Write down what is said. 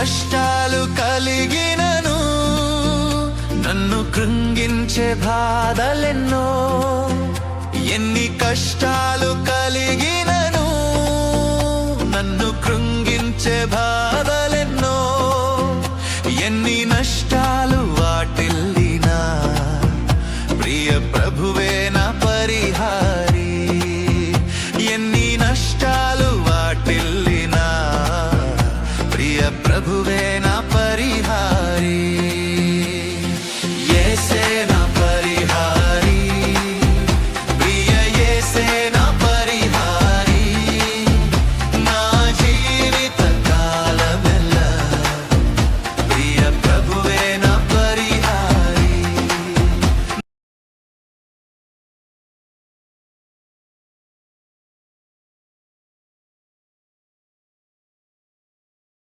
కష్టాలు కలిగినను, నన్ను కృంగించే బాధలెన్నో. ఎన్ని కష్టాలు కలిగినను, నన్ను కృంగించే బాధలెన్నో. ఎన్ని నష్టాలు వాటిల్లినా, ప్రియ ప్రభువే నా పరిహారి. ఎన్ని నష్టాలు వాటిల్లినా, ప్రియ ప్రభువే నా పరిహారి.